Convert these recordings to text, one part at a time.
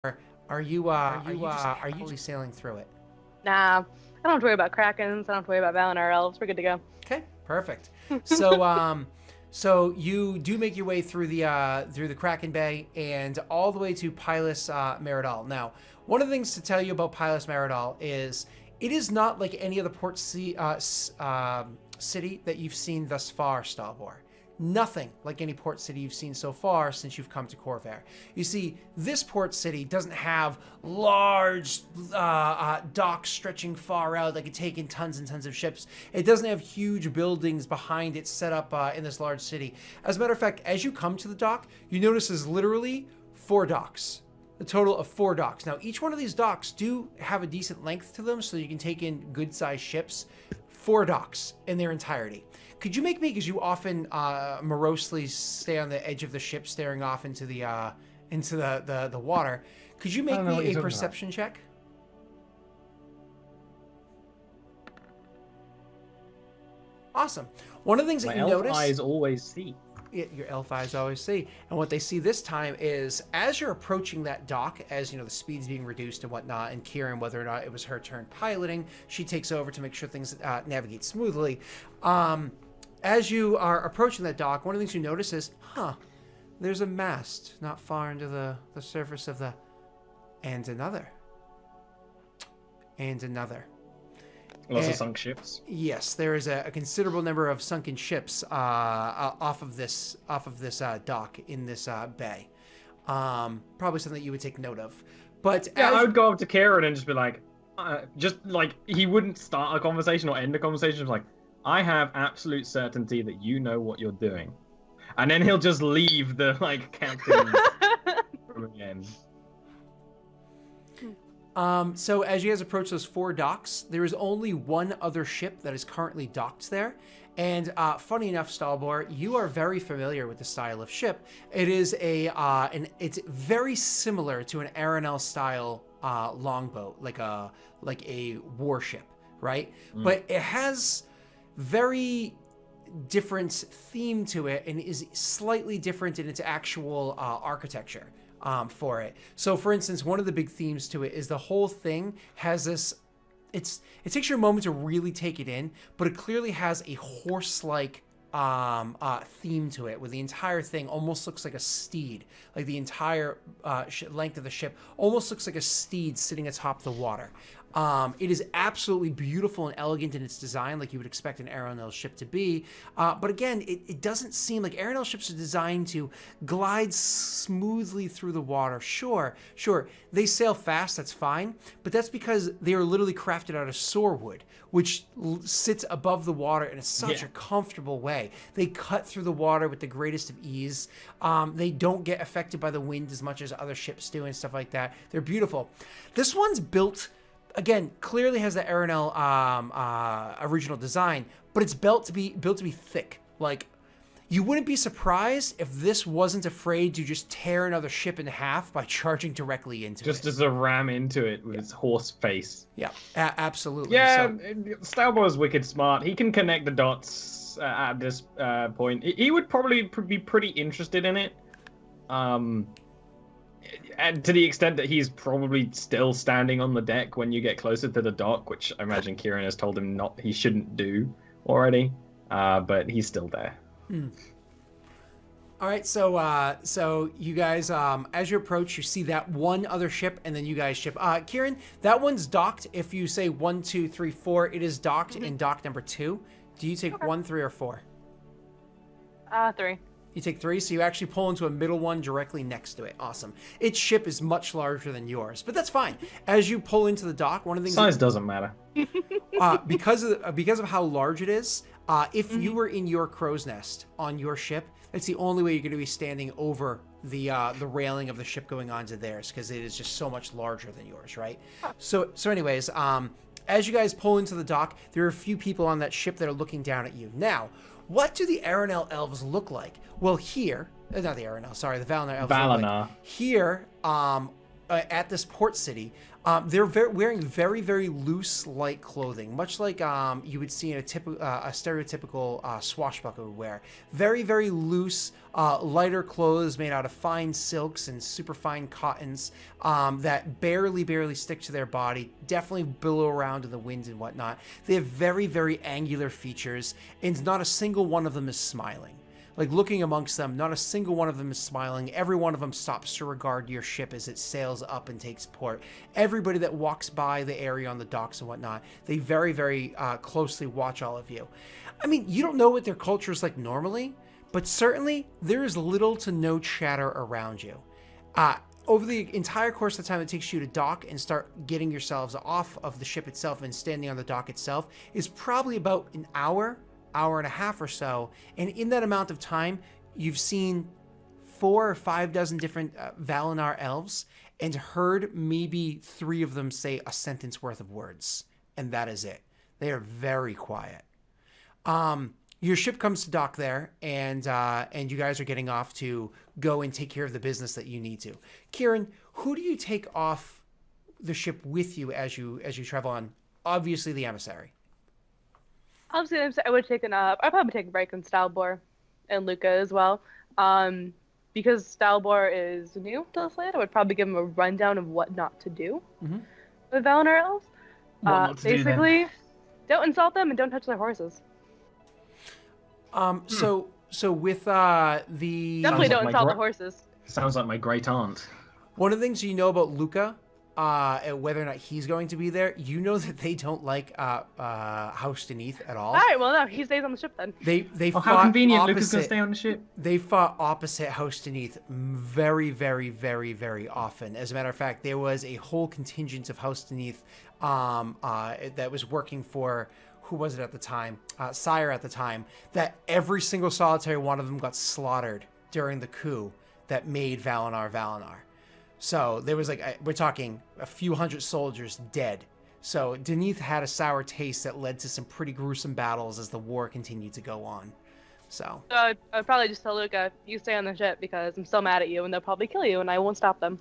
are you happily sailing through it? Nah, I don't have to worry about krakens. I don't have to worry about Valinor elves. We're good to go. Okay, perfect. So you do make your way through the Kraken Bay and all the way to Pylos Meridal. Now, one of the things to tell you about Pylos Meridal is it is not like any other city that you've seen thus far, Stalbor. Nothing like any port city you've seen so far since you've come to Corvair. You see, this port city doesn't have large docks stretching far out that could take in tons and tons of ships. It doesn't have huge buildings behind it set up in this large city. As a matter of fact, as you come to the dock, you notice there's literally 4 docks. A total of 4 docks. Now, each one of these docks do have a decent length to them so you can take in good-sized ships. 4 docks in their entirety. Could you make me, because you often morosely stay on the edge of the ship staring off into the water, could you make me a perception check? Awesome. One of the things that you notice... My elf eyes always see. Your elf eyes always see. And what they see this time is, as you're approaching that dock, as you know, the speed's being reduced and whatnot, and Kieran, whether or not it was her turn piloting, she takes over to make sure things navigate smoothly. As you are approaching that dock, one of the things you notice is, there's a mast not far into the surface of the... And another. And another. Lots of sunk ships. Yes, there is a considerable number of sunken ships off of this dock in this bay. Probably something that you would take note of. But yeah, I would go up to Kieran and just be like, he wouldn't start a conversation or end a conversation. Just like, I have absolute certainty that you know what you're doing, and then he'll just leave the captain room again. So as you guys approach those 4 docks, there is only one other ship that is currently docked there. And funny enough, Stalbor, you are very familiar with the style of ship. It is it's very similar to an Aranel style longboat, like a warship, right? But it has very different theme to it and is slightly different in its actual architecture. For it. So for instance, one of the big themes to it is the whole thing has this, it takes you a moment to really take it in, but it clearly has a horse-like theme to it, where the entire thing almost looks like a steed. Like the entire length of the ship almost looks like a steed sitting atop the water. It is absolutely beautiful and elegant in its design, like you would expect an Aranel ship to be. But again, it doesn't seem like Aranel ships are designed to glide smoothly through the water. Sure, they sail fast, that's fine, but that's because they are literally crafted out of sorewood, which sits above the water in such a comfortable way. They cut through the water with the greatest of ease. They don't get affected by the wind as much as other ships do and stuff like that. They're beautiful. This one's built... Again, clearly has the Aranel original design, but it's built to be thick. Like, you wouldn't be surprised if this wasn't afraid to just tear another ship in half by charging directly into it. Just as a ram into it with its horse face. Yeah, absolutely. Yeah, Stalbor's wicked smart. He can connect the dots at this point. He would probably be pretty interested in it. And to the extent that he's probably still standing on the deck when you get closer to the dock, which I imagine Kieran has told him he shouldn't do already, but he's still there. All right, so you guys, as you approach, you see that one other ship, and then you guys ship. Kieran, that one's docked. If you say 1, 2, 3, 4, it is docked in dock number 2. Do you take 1, 3, or 4? 3. You take 3, so you actually pull into a middle one directly next to it. Awesome. Its ship is much larger than yours, but that's fine. As you pull into the dock, one of the things... Size doesn't matter. Because of how large it is, if you were in your crow's nest on your ship, that's the only way you're going to be standing over the railing of the ship going onto theirs, because it is just so much larger than yours, right? So anyways, as you guys pull into the dock, there are a few people on that ship that are looking down at you. Now, what do the Aranel elves look like? Well, here, not the Aranel, sorry, the Valinor elves. Valinor. Here, at this port city, they're wearing very, very loose, light clothing, much like you would see in a stereotypical swashbuckler would wear. Very, very loose, lighter clothes made out of fine silks and super fine cottons that barely stick to their body, definitely billow around in the wind and whatnot. They have very, very angular features, and not a single one of them is smiling. Like, looking amongst them, not a single one of them is smiling. Every one of them stops to regard your ship as it sails up and takes port. Everybody that walks by the area on the docks and whatnot, they very, very closely watch all of you. I mean, you don't know what their culture is like normally, but certainly there is little to no chatter around you. Over the entire course of the time it takes you to dock and start getting yourselves off of the ship itself and standing on the dock itself is probably about an hour and a half or so. And in that amount of time, you've seen 4 or 5 dozen different Valinor elves and heard maybe 3 of them say a sentence worth of words. And that is it. They are very quiet. Your ship comes to dock there, and you guys are getting off to go and take care of the business that you need to. Kieran, who do you take off the ship with you as you travel on? Obviously, the emissary. Obviously, I would have taken I'd probably take Reich and Stalbor and Luca as well. Because Stalbor is new to this land, I would probably give him a rundown of what not to do with Valinor elves. What not to do then? Basically, don't insult them and don't touch their horses. So with the Definitely Sounds don't like insult my the horses. Sounds like my great aunt. one of the things you know about Luca, and whether or not he's going to be there, you know that they don't like House Deneath at all. All right, well, no, he stays on the ship then. They Oh, fought how convenient! opposite, Lucas gonna stay on the ship. They fought opposite House Deneath very, very, very, very often. As a matter of fact, there was a whole contingent of House Deneath that was working for, who was it at the time? Sire at the time. That every single solitary one of them got slaughtered during the coup that made Valinor. So there was we're talking a few hundred soldiers dead. So Deneath had a sour taste that led to some pretty gruesome battles as the war continued to go on. So I'd probably just tell Luca, you stay on the ship because I'm still mad at you and they'll probably kill you and I won't stop them.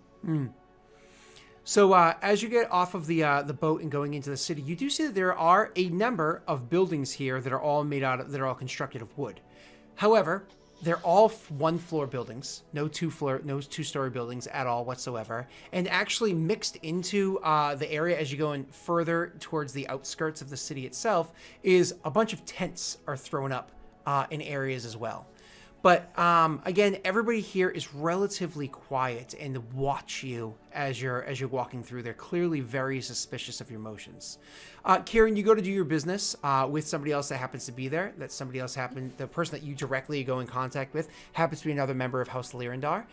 So as you get off of the boat and going into the city, you do see that there are a number of buildings here that are all constructed of wood. However, they're all 1-floor buildings, no 2-story buildings at all whatsoever. And actually mixed into the area as you go in further towards the outskirts of the city itself is a bunch of tents are thrown up in areas as well. But again, everybody here is relatively quiet and watch you as you're walking through. They're clearly very suspicious of your motions. Kieran, you go to do your business with somebody else that happens to be there. That somebody else the person that you directly go in contact with happens to be another member of House Lyrindar.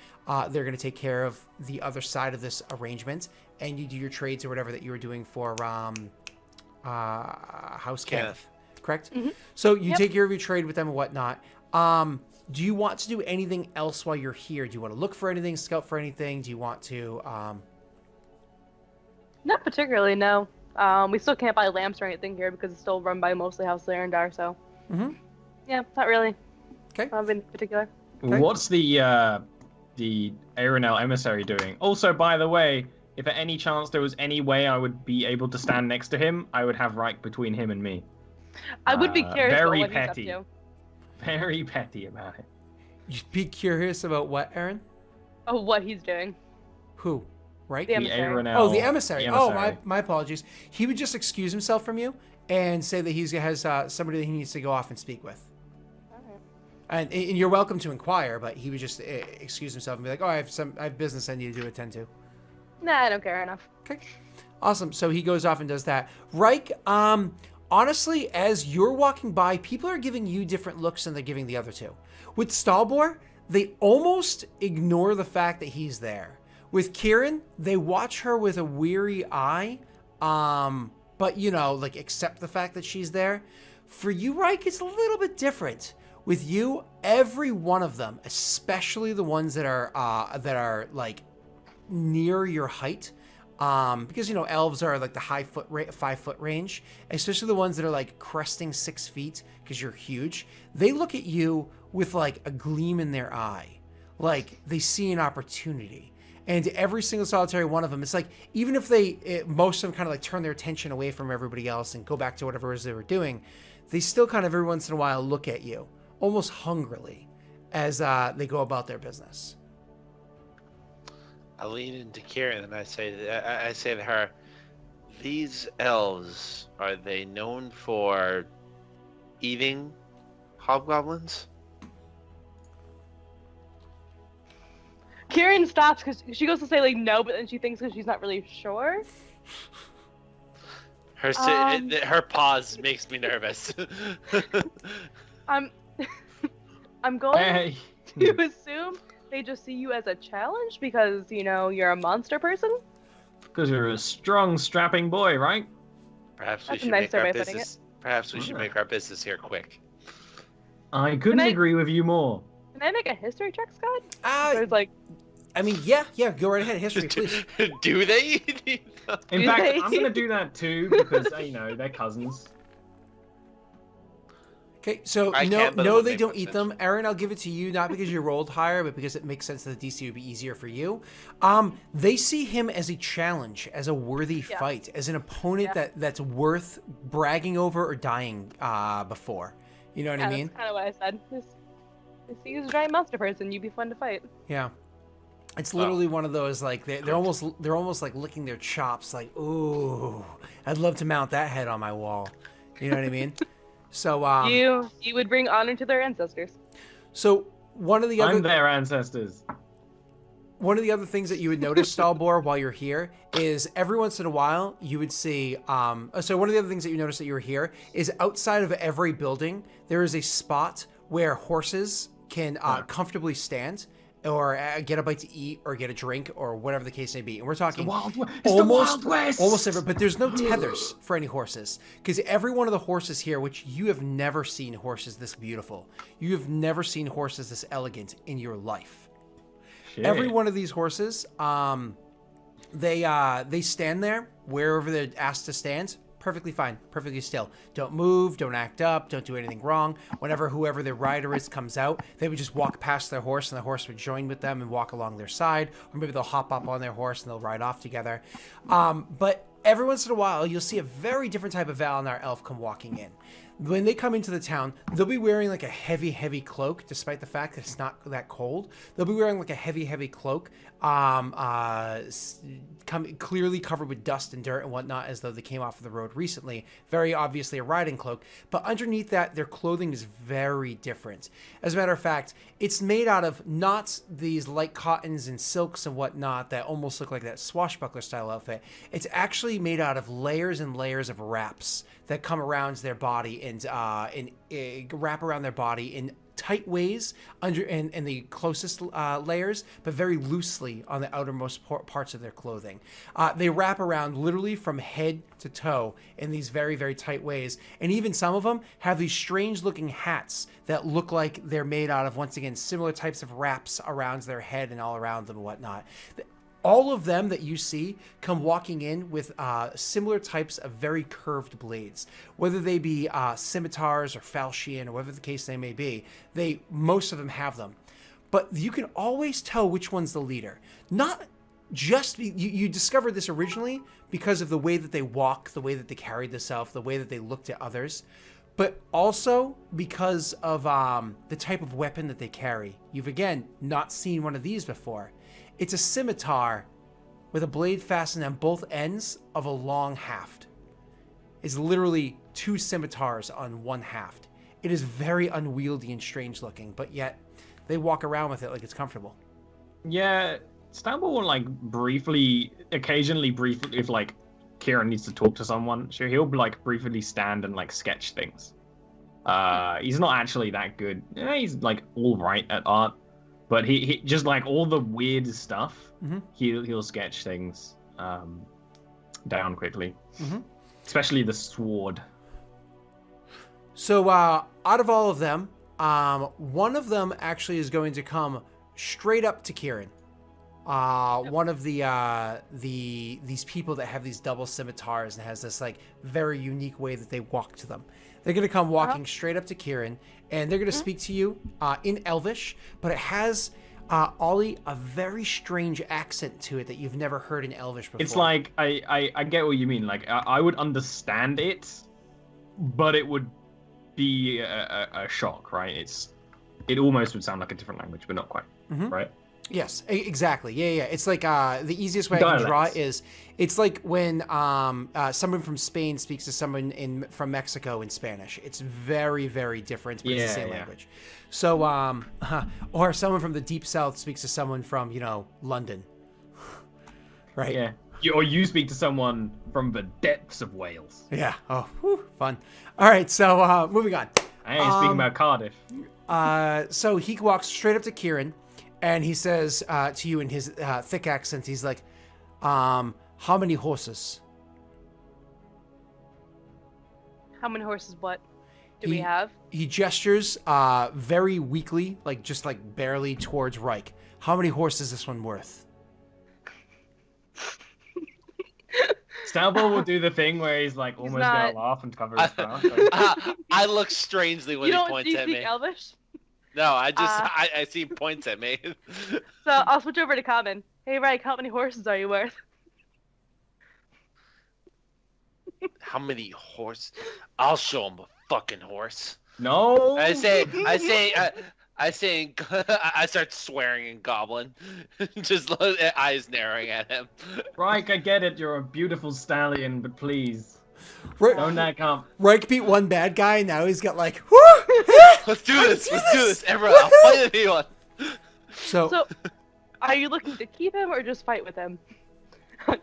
They're going to take care of the other side of this arrangement, and you do your trades or whatever that you were doing for House Kenneth. Correct? Mm-hmm. So you take care of your trade with them and whatnot. Do you want to do anything else while you're here? Do you want to look for anything, scout for anything? Do you want to... Not particularly, no. We still can't buy lamps or anything here because it's still run by mostly House Lyrindar, so... Yeah, not really. Okay. Not in particular. Okay. What's the Aeronel emissary doing? Also, by the way, if at any chance there was any way I would be able to stand next to him, I would have Reich between him and me. I would be curious very about what petty. he's up to. Very petty about it. You'd be curious about what, Aaron? Oh, what he's doing. Who? Right? The The emissary. Aeronel. Oh, the emissary. The Oh, emissary. my apologies. He would just excuse himself from you and say that he has somebody that he needs to go off and speak with. And you're welcome to inquire, but he would just excuse himself and be like, "Oh, I have business I need to attend to." Nah, I don't care enough. Okay, awesome. So he goes off and does that. Reich, honestly, as you're walking by, people are giving you different looks than they're giving the other two. With Stalbor, they almost ignore the fact that he's there. With Kieran, they watch her with a weary eye, but accept the fact that she's there. For you, Reich, it's a little bit different. With you, every one of them, especially the ones that are like near your height, because elves are like the 5-foot range, especially the ones that are like cresting 6 feet because you're huge. They look at you with like a gleam in their eye, like they see an opportunity. And every single solitary one of them, it's like, even if most of them kind of like turn their attention away from everybody else and go back to whatever it is they were doing, they still kind of every once in a while look at you, almost hungrily, as they go about their business. I lean into Kieran and I say to her, these elves, are they known for eating hobgoblins? Kieran stops because she goes to say like no, but then she thinks because she's not really sure. Her pause makes me nervous. I'm going Hey. to assume they just see you as a challenge because you're a monster person. Because you're a strong, strapping boy, right? Perhaps we That's a should nicer make way our of putting business. Perhaps we should make our business here quick. I couldn't agree with you more. Can I make a history check, Scott? There's I mean, yeah, go right ahead. History, please. Do they? In fact, I'm gonna do that too because they're cousins. Okay, so I no, can, but it no, won't they make don't much eat sense. them. Aaron, I'll give it to you, not because you rolled higher, but because it makes sense that the DC would be easier for you. They see him as a challenge, as a worthy fight, as an opponent that's worth bragging over or dying before. You know what I mean? That's kind of what I said. If he was a giant monster person, you'd be fun to fight. Yeah. It's literally one of those, like, they're almost like licking their chops, like, ooh, I'd love to mount that head on my wall. You know what I mean? So you would bring honor to their ancestors. So one of the I'm their ancestors. One of the other things that you would notice, Stalbor, while you're here, is every once in a while you would see. So one of the other things that you notice that you were here is outside of every building there is a spot where horses can comfortably stand, or get a bite to eat, or get a drink, or whatever the case may be. And we're talking It's the Wild West. almost every, but there's no tethers for any horses, because every one of the horses here, which you have never seen horses this beautiful, you have never seen horses this elegant in your life. Shit. Every one of these horses, they stand there wherever they're asked to stand. Perfectly fine, perfectly still. Don't move, don't act up, don't do anything wrong. Whenever whoever their rider is comes out, they would just walk past their horse, and the horse would join with them and walk along their side, or maybe they'll hop up on their horse and they'll ride off together. But every once in a while, you'll see a very different type of Valinor elf come walking in. When they come into the town, they'll be wearing like a heavy, heavy cloak, despite the fact that it's not that cold. They'll be wearing like a heavy, heavy cloak, clearly covered with dust and dirt and whatnot, as though they came off of the road recently. Very obviously a riding cloak. But underneath that, their clothing is very different. As a matter of fact, it's made out of not these light cottons and silks and whatnot that almost look like that swashbuckler style outfit. It's actually made out of layers and layers of wraps that come around their body and wrap around their body in tight ways in the closest layers, but very loosely on the outermost parts of their clothing. They wrap around literally from head to toe in these very, very tight ways. And even some of them have these strange looking hats that look like they're made out of, once again, similar types of wraps around their head and all around them and whatnot. All of them that you see come walking in with similar types of very curved blades, whether they be scimitars or falchion or whatever the case they may be. Most of them have them, but you can always tell which one's the leader. Not just you discovered this originally because of the way that they walk, the way that they carried themselves, the way that they looked at others, but also because of the type of weapon that they carry. You've again not seen one of these before. It's a scimitar with a blade fastened on both ends of a long haft. It's literally two scimitars on one haft. It is very unwieldy and strange looking, but yet they walk around with it like it's comfortable. Yeah, Stamble will occasionally briefly, if like Kieran needs to talk to someone, sure, he'll like briefly stand and like sketch things. He's not actually that good. He's like all right at art. But he just like all the weird stuff, he'll sketch things down quickly. Especially the sword. So out of all of them, one of them actually is going to come straight up to Kieran. One of these people that have these double scimitars and has this like very unique way that they walk to them. They're going to come walking straight up to Kieran, and they're going to speak to you in Elvish, but it has Ollie, a very strange accent to it that you've never heard in Elvish before. It's like I get what you mean. Like I would understand it, but it would be a shock, right? It almost would sound like a different language, but not quite, right? Yes, exactly. Yeah. It's like the easiest way I can draw it is it's like when someone from Spain speaks to someone from Mexico in Spanish. It's very, very different, but it's the same language. So, or someone from the Deep South speaks to someone from, London. Right? Yeah. Or you speak to someone from the depths of Wales. Yeah. Oh, fun. All right, so moving on. I ain't speaking about Cardiff. So he walks straight up to Kieran, and he says to you in his thick accent, he's like, how many horses? How many horses what do we have? He gestures very weakly, just barely towards Reich. How many horses is this one worth? Stalball will do the thing where he's like almost gonna laugh and cover his mouth. I look strangely when he points at me. You don't Elvish? No, I see he points at me. So I'll switch over to common. Hey, Reich, how many horses are you worth? How many horse? I'll show him a fucking horse. No. I start swearing in Goblin, just eyes narrowing at him. Reich, I get it. You're a beautiful stallion, but please, Reich, don't that come. Reich beat one bad guy, and now he's got woo! Let's do this, everyone. I'll fight anyone. So, are you looking to keep him or just fight with him?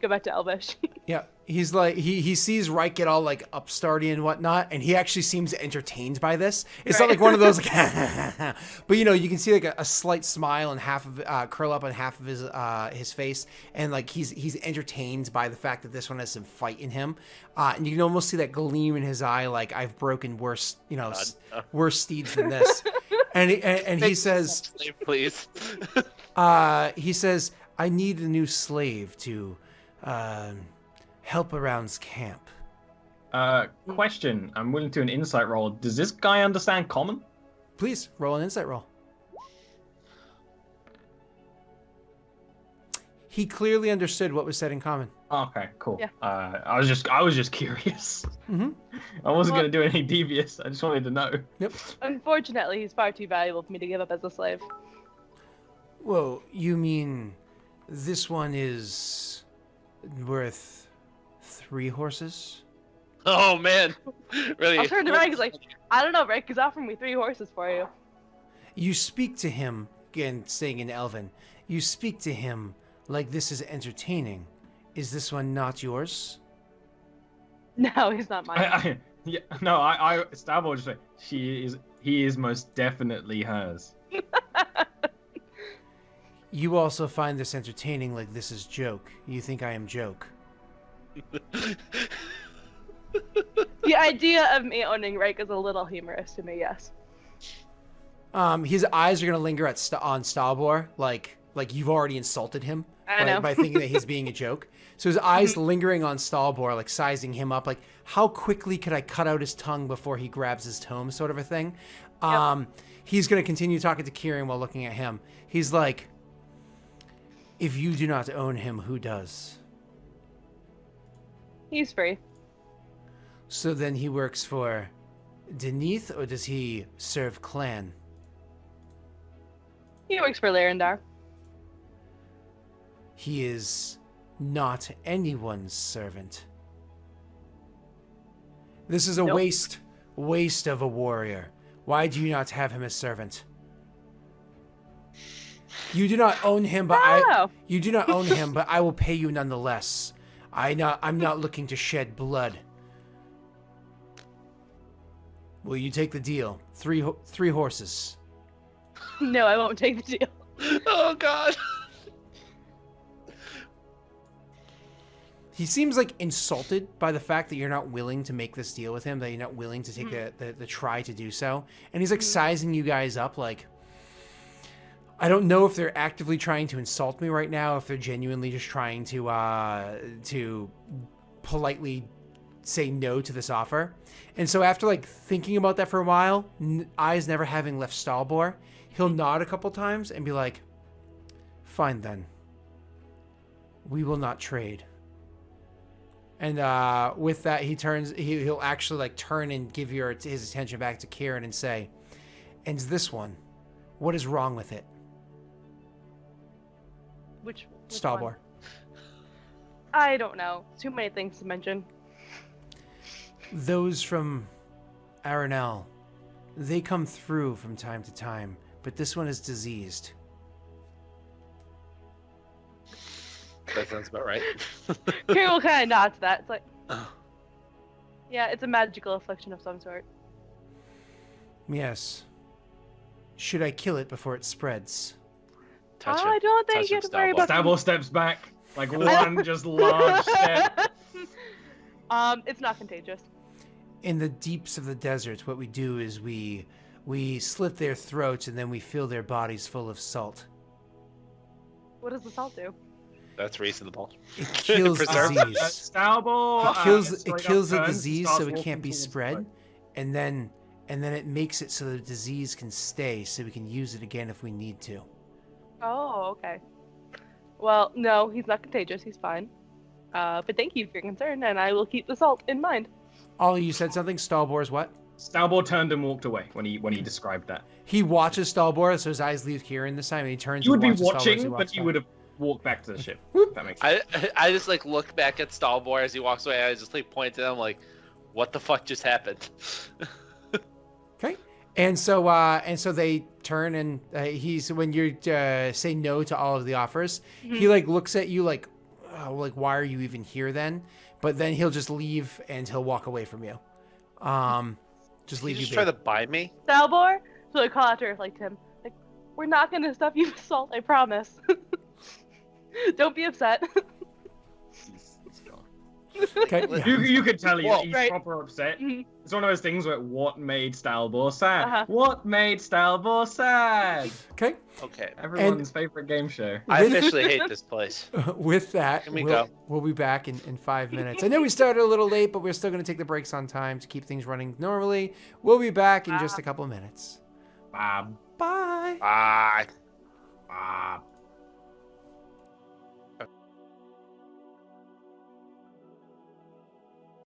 Go back to Elvish. Yeah, he's like he sees Reich get all upstarty and whatnot, and he actually seems entertained by this. It's not like one of those but you can see a slight smile and half of curl up on half of his face, and he's entertained by the fact that this one has some fight in him, and you can almost see that gleam in his eye, like I've broken worse worse steeds than this, and he says, slave, please. he says, I need a new slave to help around camp. Question. I'm willing to an insight roll. Does this guy understand common? Please roll an insight roll. He clearly understood what was said in common. Okay, cool. Yeah. I was just curious. Mm-hmm. I wasn't gonna do anything devious. I just wanted to know. Yep. Unfortunately, he's far too valuable for me to give up as a slave. Whoa, you mean this one is worth 3 horses? Oh man, really? I'll turn to Reich. He's like, I don't know, Reich. He's offering me 3 horses for you. You speak to him, again saying in Elven, you speak to him like this is entertaining. Is this one not yours? No, he's not mine. Stabble would just say, he is most definitely hers. You also find this entertaining like this is joke. You think I am joke. The idea of me owning Reich is a little humorous to me, yes. His eyes are gonna linger on Stalbor, like you've already insulted him by thinking that he's being a joke. So his eyes lingering on Stalbor, like sizing him up, like how quickly could I cut out his tongue before he grabs his tome, sort of a thing. He's gonna continue talking to Kieran while looking at him. He's like, if you do not own him, who does? He's free. So then he works for Deneth, or does he serve clan? He works for Larendar. He is not anyone's servant. This is a waste of a warrior. Why do you not have him as servant? You do not own him, but you do not own him, but I will pay you nonetheless. I'm not looking to shed blood. Will you take the deal? 3 horses. No, I won't take the deal. Oh God. He seems insulted by the fact that you're not willing to make this deal with him, that you're not willing to take the try to do so. And he's sizing you guys up I don't know if they're actively trying to insult me right now, if they're genuinely just trying to politely say no to this offer. And so after thinking about that for a while, eyes never having left Stalbor, he'll nod a couple times and be like, Fine then. We will not trade. And with that, he'll actually like turn and give his attention back to Kieran and say, and this one, what is wrong with it? Which Stalbor. one? I don't know. Too many things to mention. Those from Aranel, they come through from time to time, but this one is diseased. That sounds about right. Carol kind of nods that. It's like, yeah, it's a magical affliction of some sort. Yes. Should I kill it before it spreads? Touch I him. don't think Touch you him, have to worry Stalbor. about. Stalbor steps back, like one just large step. It's not contagious. In the deeps of the desert, what we do is we slit their throats and then we fill their bodies full of salt. What does the salt do? That's reasonable. It kills Preserve disease. Stalbor. It kills the turns and disease starts so it walking can't be towards spread, the and then it makes it so the disease can stay, so we can use it again if we need to. Oh, okay. Well, no, he's not contagious. He's fine. But thank you for your concern, and I will keep the salt in mind. Ollie, you said something. Stalbor's what? Stalbor turned and walked away when he described that. He watches Stalbor, so his eyes leave Kieran this time, and he turns. You would and be watches Stalbor as he watching, walks but you by. would have walked back to the ship. If that makes sense. I just like look back at Stalbor as he walks away. I just like point to him like, what the fuck just happened? Okay. And so they turn and when you say no to all of the offers, he like looks at you like, oh, like why are you even here then? But then he'll just leave and he'll walk away from you. Just leave Did you. just try to buy me? Stalbor? So I call out to her like Tim. Like, we're not gonna stuff you with salt, I promise. Don't be upset. He's gone. Okay. Whoa. Yeah. You could tell he's Right. proper upset. Mhm. It's one of those things where what made Stalbor sad? Uh-huh. What made Stalbor sad? Okay. Okay. Everyone's favorite game show. I officially hate this place. With that, Can we we'll, go? we'll be back in 5 minutes. I know we started a little late, but we're still going to take the breaks on time to keep things running normally. We'll be back in just a couple of minutes. Bob. Bye. Bye. Bob.